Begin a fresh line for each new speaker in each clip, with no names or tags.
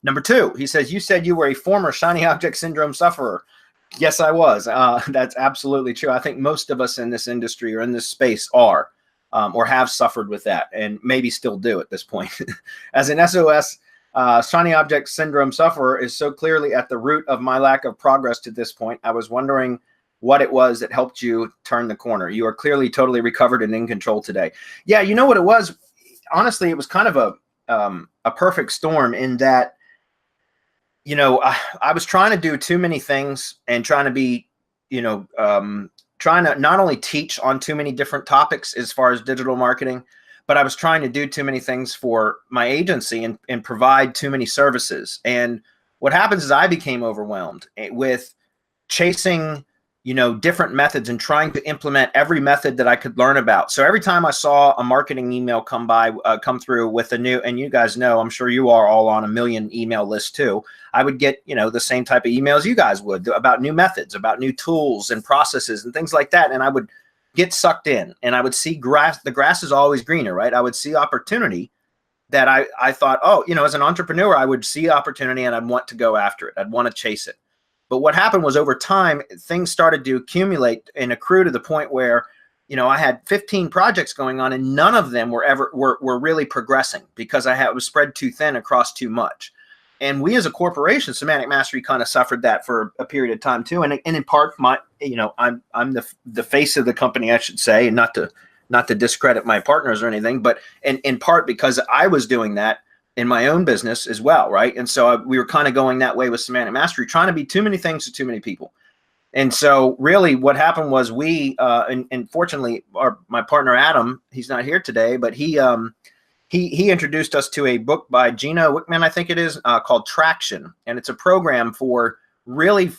Number two, he says, you said you were a former shiny object syndrome sufferer. Yes, I was. That's absolutely true. I think most of us in this industry or in this space are or have suffered with that and maybe still do at this point. As an SOS shiny object syndrome sufferer is so clearly at the root of my lack of progress to this point. I was wondering what it was that helped you turn the corner. You are clearly totally recovered and in control today. Yeah, you know what it was? Honestly, it was kind of a perfect storm in that, you know, I was trying to do too many things and trying to be, you know, trying to not only teach on too many different topics as far as digital marketing, but I was trying to do too many things for my agency and provide too many services. And what happens is I became overwhelmed with chasing, you know, different methods and trying to implement every method that I could learn about. So every time I saw a marketing email come through with a new, and you guys know, I'm sure you are all on a million email list too, I would get, you know, the same type of emails you guys would about new methods, about new tools and processes and things like that. And I would get sucked in and I would see the grass is always greener, right? I would see opportunity that I thought, oh, you know, as an entrepreneur, I would see opportunity and I'd want to go after it. I'd want to chase it. But what happened was over time, things started to accumulate and accrue to the point where, you know, I had 15 projects going on and none of them were really progressing because I was spread too thin across too much. And we as a corporation, Semantic Mastery, kind of suffered that for a period of time too. And in part, I'm the face of the company, I should say, and not to discredit my partners or anything, but in part because I was doing that in my own business as well, right? And so we were kind of going that way with Semantic Mastery, trying to be too many things to too many people. And so really what happened was and fortunately, my partner Adam, he's not here today, but he introduced us to a book by Gino Wickman, I think it is, called Traction. And it's a program for really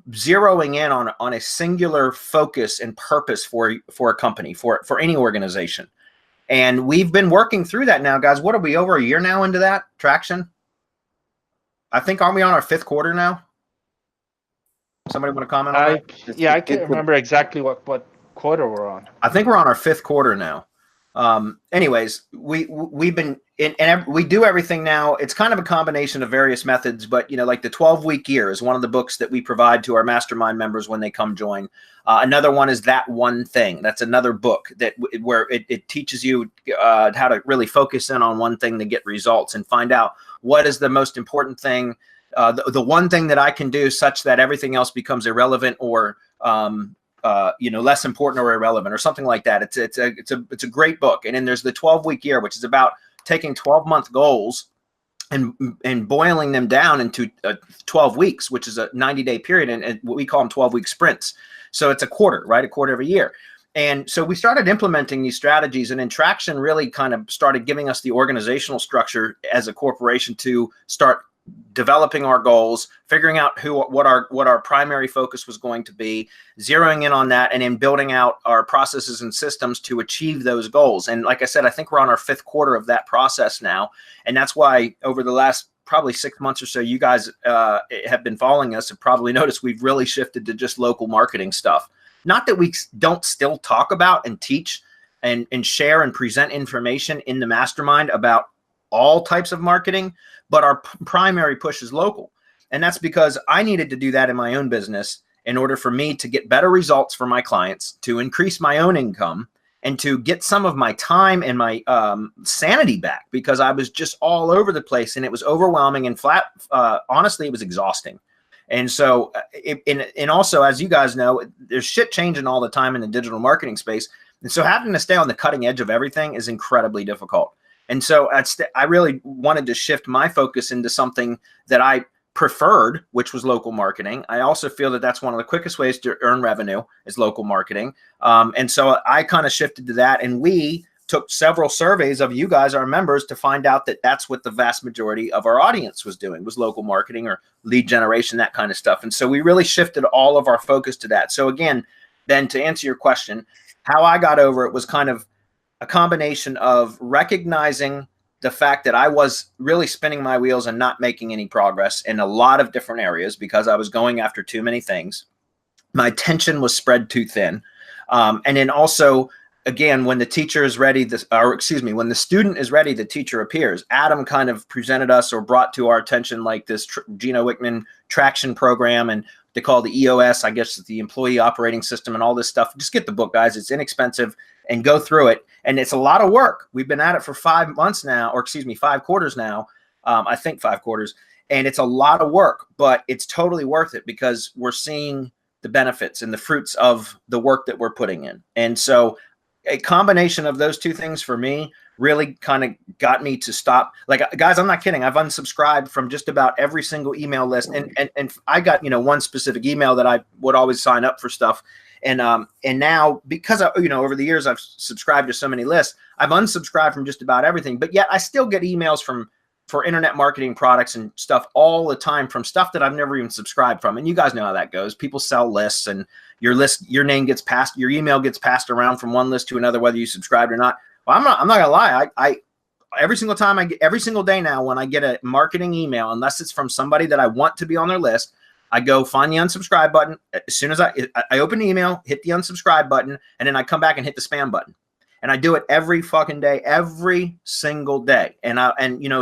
zeroing in on a singular focus and purpose for a company, for any organization. And we've been working through that now, guys. What are we, over a year now into that Traction? I think, aren't we on our 5th quarter now? Somebody want to comment on that?
Yeah, I can't remember exactly what quarter we're on.
I think we're on our 5th quarter now. Anyways, we've been and we do everything now. It's kind of a combination of various methods, but you know, like the 12-week year is one of the books that we provide to our mastermind members when they come join. Another one is That One Thing. That's another book where it teaches you how to really focus in on one thing to get results and find out what is the most important thing, the one thing that I can do such that everything else becomes irrelevant or less important or irrelevant or something like that. It's a great book. And then there's the 12-week year, which is about taking 12-month goals and boiling them down into 12 weeks, which is a 90-day period. And what we call them 12-week sprints. So it's a quarter, right? A quarter every year. And so we started implementing these strategies, and Traction really kind of started giving us the organizational structure as a corporation to start developing our goals, figuring out what our primary focus was going to be, zeroing in on that, and then building out our processes and systems to achieve those goals. And like I said, I think we're on our 5th quarter of that process now. And that's why over the last probably 6 months or so, you guys have been following us, have probably noticed we've really shifted to just local marketing stuff. Not that we don't still talk about and teach and share and present information in the mastermind about all types of marketing, but our primary push is local. And that's because I needed to do that in my own business in order for me to get better results for my clients, to increase my own income, and to get some of my time and my sanity back, because I was just all over the place and it was overwhelming and flat. Honestly, it was exhausting. And so, and also, as you guys know, there's shit changing all the time in the digital marketing space. And so having to stay on the cutting edge of everything is incredibly difficult. And so I really wanted to shift my focus into something that I preferred, which was local marketing. I also feel that that's one of the quickest ways to earn revenue is local marketing. And so I kind of shifted to that. And we took several surveys of you guys, our members, to find out that that's what the vast majority of our audience was doing, was local marketing or lead generation, that kind of stuff. And so we really shifted all of our focus to that. So again, then to answer your question, how I got over it was kind of a combination of recognizing the fact that I was really spinning my wheels and not making any progress in a lot of different areas because I was going after too many things. My attention was spread too thin. And then also again, when the teacher is ready, when the student is ready, the teacher appears. Adam kind of presented us or brought to our attention like this Gino Wickman traction program, and they call the EOS, I guess, the employee operating system and all this stuff. Just get the book, guys. It's inexpensive, and go through it. And it's a lot of work. We've been at it for 5 months now, or 5 quarters now. I think 5 quarters. And it's a lot of work, but it's totally worth it because we're seeing the benefits and the fruits of the work that we're putting in. And so a combination of those two things for me really kind of got me to stop. Like, guys, I'm not kidding. I've unsubscribed from just about every single email list. And I got, one specific email that I would always sign up for stuff. And now, because over the years I've subscribed to so many lists, I've unsubscribed from just about everything. But yet I still get emails for internet marketing products and stuff all the time from stuff that I've never even subscribed from. And you guys know how that goes. People sell lists, and your email gets passed around from one list to another, whether you subscribed or not. Well, I'm not gonna lie. I every single day now, when I get a marketing email, unless it's from somebody that I want to be on their list, I go find the unsubscribe button. As soon as I open the email, hit the unsubscribe button, and then I come back and hit the spam button. And I do it every fucking day, every single day. And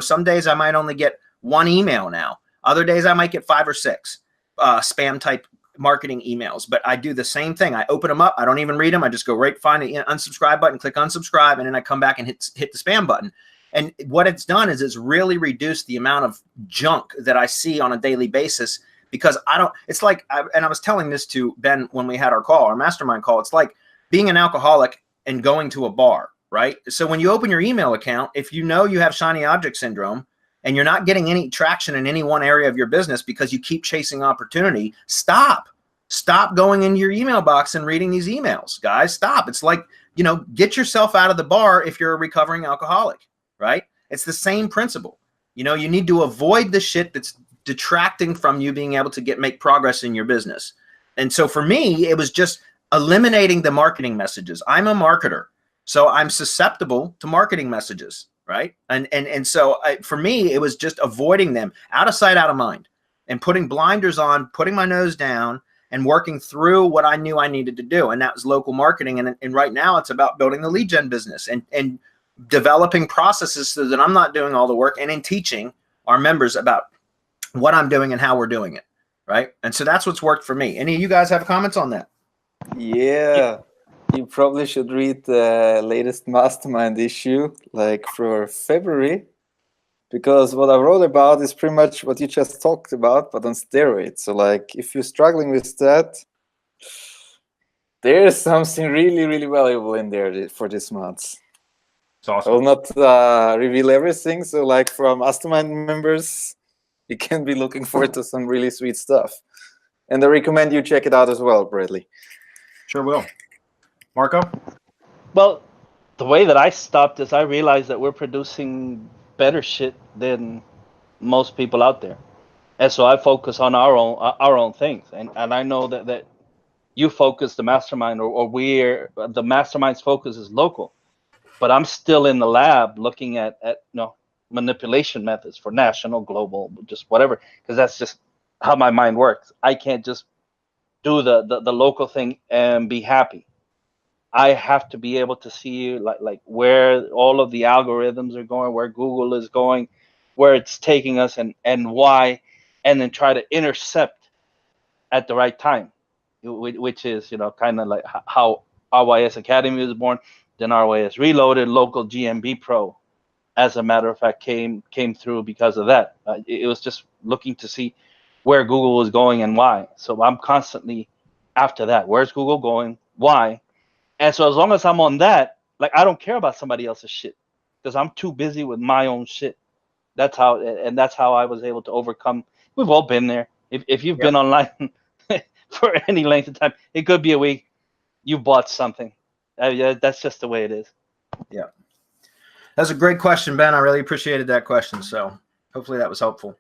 some days I might only get 1 email now. Other days I might get 5 or 6 spam type marketing emails. But I do the same thing. I open them up. I don't even read them. I just go find the unsubscribe button, click unsubscribe, and then I come back and hit the spam button. And what it's done is it's really reduced the amount of junk that I see on a daily basis, because it's like, and I was telling this to Ben when we had our mastermind call. It's like being an alcoholic and going to a bar, right? So when you open your email account, if you know you have shiny object syndrome and you're not getting any traction in any one area of your business because you keep chasing opportunity, stop going into your email box and reading these emails, guys. Stop. It's like, get yourself out of the bar if you're a recovering alcoholic, right? It's the same principle. You need to avoid the shit that's detracting from you being able to make progress in your business. And so for me, it was just eliminating the marketing messages. I'm a marketer, so I'm susceptible to marketing messages, right? And so for me, it was just avoiding them, out of sight, out of mind, and putting blinders on, putting my nose down, and working through what I knew I needed to do. And that was local marketing. And right now it's about building the lead gen business and developing processes so that I'm not doing all the work, and in teaching our members about what I'm doing and how we're doing it, right? And so that's what's worked for me. Any of you guys have comments on that?
Yeah, you probably should read the latest mastermind issue, like for February, because what I wrote about is pretty much what you just talked about, but on steroids. So like, if you're struggling with that, there's something really, really valuable in there for this month.
It's awesome.
I will not reveal everything. So like, from mastermind members, you can be looking forward to some really sweet stuff. And I recommend you check it out as well, Bradley.
Sure will. Marco?
Well, the way that I stopped is I realized that we're producing better shit than most people out there. And so I focus on our own things. And I know that you focus the mastermind, or the mastermind's focus is local. But I'm still in the lab looking at manipulation methods for national, global, just whatever, because that's just how my mind works. I can't just do the local thing and be happy. I have to be able to see like where all of the algorithms are going, where Google is going, where it's taking us, and why, and then try to intercept at the right time, which is kind of like how RYS Academy was born. Then RYS Reloaded, local GMB Pro, as a matter of fact, came through because of that. It was just looking to see where Google was going and why. So I'm constantly after that. Where's Google going? Why? And so as long as I'm on that, like, I don't care about somebody else's shit, because I'm too busy with my own shit. That's how I was able to overcome. We've all been there. If you've been online for any length of time, it could be a week, you bought something. That's just the way it is.
Yeah. That's a great question, Ben. I really appreciated that question. So hopefully that was helpful.